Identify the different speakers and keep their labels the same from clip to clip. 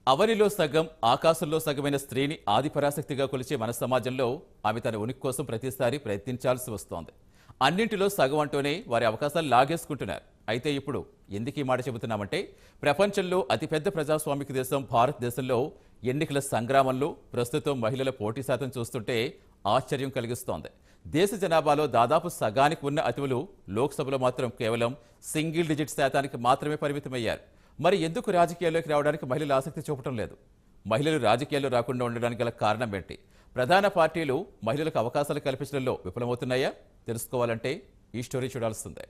Speaker 1: అవనిలో సగం ఆకాశంలో సగమైన స్త్రీని ఆదిపరాశక్తిగా కొలిచే మన సమాజంలో ఆమె తన ఉనికి కోసం ప్రతిసారి ప్రయత్నించాల్సి వస్తోంది. అన్నింటిలో సగం అంటూనే వారి అవకాశాలు లాగేసుకుంటున్నారు. అయితే ఇప్పుడు ఎందుకు ఈ మాట చెబుతున్నామంటే, ప్రపంచంలో అతిపెద్ద ప్రజాస్వామిక దేశం భారతదేశంలో ఎన్నికల సంగ్రామంలో ప్రస్తుతం మహిళల పోటీ శాతం చూస్తుంటే ఆశ్చర్యం కలిగిస్తోంది. దేశ జనాభాలో దాదాపు సగానికి ఉన్న అతివులు లోక్సభలో మాత్రం కేవలం సింగిల్ డిజిట్ శాతానికి మాత్రమే పరిమితమయ్యారు. మరి ఎందుకు రాజకీయాల్లోకి రావడానికి మహిళలు ఆసక్తి చూపటం లేదు? మహిళలు రాజకీయాల్లో రాకుండా ఉండడానికి గల కారణం ఏంటి? ప్రధాన పార్టీలు మహిళలకు అవకాశాలు కల్పించడంలో విఫలమవుతున్నాయా? తెలుసుకోవాలంటే ఈ స్టోరీ చూడాల్సిందే.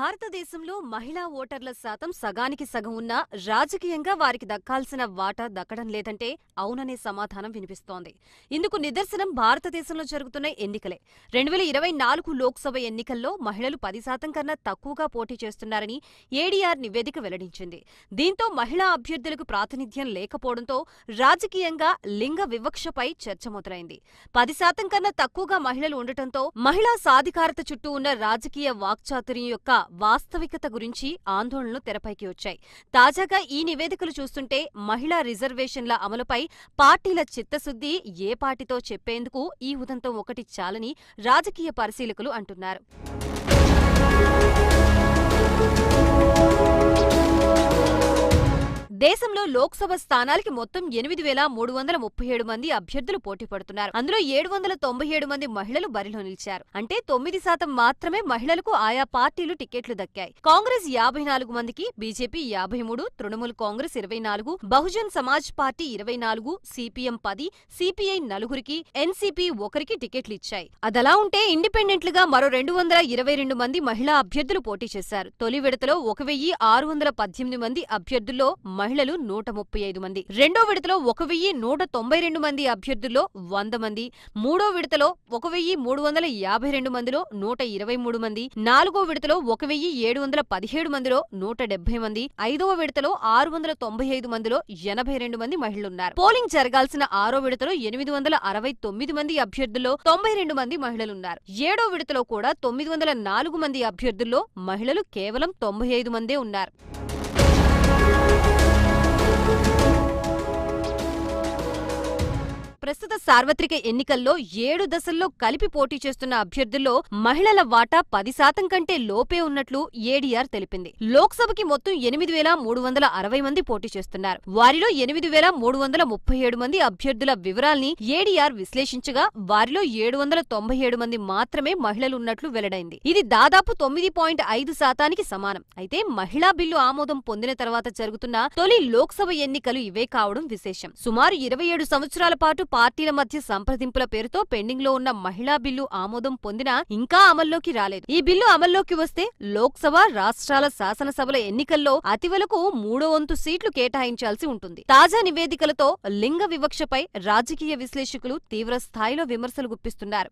Speaker 2: భారతదేశంలో మహిళా ఓటర్ల శాతం సగానికి సగం ఉన్నా రాజకీయంగా వారికి దక్కాల్సిన వాటా దక్కడం లేదంటే అవుననే సమాధానం వినిపిస్తోంది. ఇందుకు నిదర్శనం భారతదేశంలో జరుగుతున్న ఎన్నికలే. 2024 లోక్సభ ఎన్నికల్లో మహిళలు 10% కన్నా తక్కువగా పోటీ చేస్తున్నారని ఏడీఆర్ నివేదిక వెల్లడించింది. దీంతో మహిళా అభ్యర్థులకు ప్రాతినిధ్యం లేకపోవడంతో రాజకీయంగా లింగ వివక్షపై చర్చ మొదలైంది. 10% కన్నా తక్కువగా మహిళలు ఉండటంతో మహిళా సాధికారత చుట్టూ ఉన్న రాజకీయ వాక్చాతుర్యం యొక్క వాస్తవికత గురించి ఆందోళనలు తెరపైకి వచ్చాయి. తాజాగా ఈ నివేదికలు చూస్తుంటే మహిళా రిజర్వేషన్ల అమలుపై పార్టీల చిత్తశుద్ధి ఏ పార్టీతో చెప్పేందుకు ఈ ఉదంతం ఒకటి చాలని రాజకీయ పరిశీలకులు అంటున్నారు. దేశంలో లోక్సభ స్థానాలకి మొత్తం 8,337 మంది అభ్యర్థులు పోటీ పడుతున్నారు. అందులో 797 మంది మహిళలు బరిలో నిలిచారు. అంటే 9% మాత్రమే మహిళలకు ఆయా పార్టీలు టికెట్లు దక్కాయి. కాంగ్రెస్ 54 మందికి, BJP 53, Trinamool Congress 24, Bahujan Samaj party 24, CPM 10, CPI 4కి, ఎన్సీపీ 1కి టికెట్లు ఇచ్చాయి. అదలా ఉంటే ఇండిపెండెంట్లుగా మరో 222 మంది మహిళా అభ్యర్థులు పోటీ చేశారు. తొలి విడతలో 1,618 మంది అభ్యర్థుల్లో మహిళలు 135 మంది, రెండో విడతలో 1,192 మంది అభ్యర్థుల్లో 100 మంది, మూడో విడతలో 1,352 మందిలో 123 మంది, నాలుగో విడతలో 1,717 మందిలో 170 మంది, ఐదవ విడతలో 695 మందిలో 82 మంది మహిళలున్నారు. పోలింగ్ జరగాల్సిన ఆరో విడతలో 869 మంది అభ్యర్థుల్లో 92 మంది మహిళలున్నారు. ఏడో విడతలో కూడా 904 మంది అభ్యర్థుల్లో మహిళలు కేవలం 95 మందే ఉన్నారు. ప్రస్తుత సార్వత్రిక ఎన్నికల్లో 7 దశల్లో కలిపి పోటీ చేస్తున్న అభ్యర్థుల్లో మహిళల వాటా 10% కంటే లోపే ఉన్నట్లు ఏడీఆర్ తెలిపింది. లోక్సభకి మొత్తం 8,360 మంది పోటీ చేస్తున్నారు. వారిలో 8,337 మంది అభ్యర్థుల వివరాల్ని ఏడీఆర్ విశ్లేషించగా వారిలో 797 మంది మాత్రమే మహిళలు ఉన్నట్లు వెల్లడైంది. ఇది దాదాపు 9.5% సమానం. అయితే మహిళా బిల్లు ఆమోదం పొందిన తర్వాత జరుగుతున్న తొలి లోక్సభ ఎన్నికలు ఇవే కావడం విశేషం. సుమారు 27 సంవత్సరాల పాటు పార్టీల మధ్య సంప్రదింపుల పేరుతో పెండింగ్ లో ఉన్న మహిళా బిల్లు ఆమోదం పొందినా ఇంకా అమల్లోకి రాలేదు. ఈ బిల్లు అమల్లోకి వస్తే లోక్సభ, రాష్ట్రాల శాసనసభల ఎన్నికల్లో అతివలకు 3వ వంతు సీట్లు కేటాయించాల్సి ఉంటుంది. తాజా నివేదికలతో లింగ వివక్షపై రాజకీయ విశ్లేషకులు తీవ్ర స్థాయిలో విమర్శలు గుప్పిస్తున్నారు.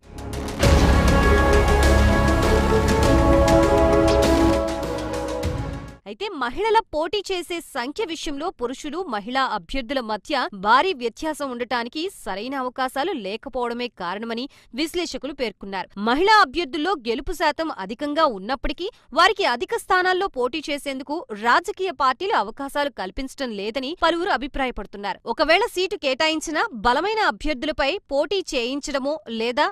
Speaker 2: అయితే మహిళల పోటీ చేసే సంఖ్య విషయంలో పురుషులు, మహిళా అభ్యర్థుల మధ్య భారీ వ్యత్యాసం ఉండటానికి సరైన అవకాశాలు లేకపోవడమే కారణమని విశ్లేషకులు పేర్కొన్నారు. మహిళా అభ్యర్థుల్లో గెలుపు శాతం అధికంగా ఉన్నప్పటికీ వారికి అధిక స్థానాల్లో పోటీ చేసేందుకు రాజకీయ పార్టీలు అవకాశాలు కల్పించడం లేదని పలువురు అభిప్రాయపడుతున్నారు. ఒకవేళ సీటు కేటాయించినా బలమైన అభ్యర్థులపై పోటీ చేయించడమో లేదా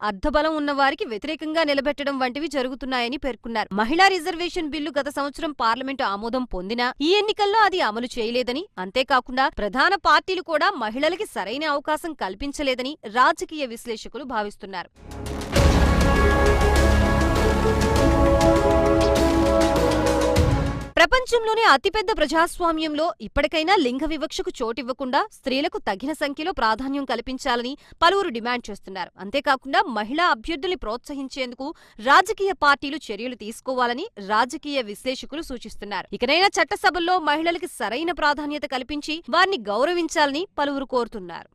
Speaker 2: అర్ధబలం ఉన్న వారికి వ్యతిరేకంగా నిలబెట్టడం వంటివి జరుగుతున్నాయని పేర్కొన్నారు. మహిళా రిజర్వేషన్ బిల్లు గత సంవత్సరం పార్లమెంటు ఆమోదం పొందినా ఈ ఎన్నికల్లో అది అమలు చేయలేదని, అంతేకాకుండా ప్రధాన పార్టీలు కూడా మహిళలకి సరైన అవకాశం కల్పించలేదని రాజకీయ విశ్లేషకులు భావిస్తున్నారు. ప్రపంచంలోనే అతిపెద్ద ప్రజాస్వామ్యంలో ఇప్పటికైనా లింగ వివక్షకు చోటివ్వకుండా స్త్రీలకు తగిన సంఖ్యలో ప్రాధాన్యం కల్పించాలని పలువురు డిమాండ్ చేస్తున్నారు. అంతేకాకుండా మహిళా అభ్యర్థుల్ని ప్రోత్సహించేందుకు రాజకీయ పార్టీలు చర్యలు తీసుకోవాలని రాజకీయ విశ్లేషకులు సూచిస్తున్నారు. ఇకనైనా చట్టసభల్లో మహిళలకి సరైన ప్రాధాన్యత కల్పించి వారిని గౌరవించాలని పలువురు కోరుతున్నారు.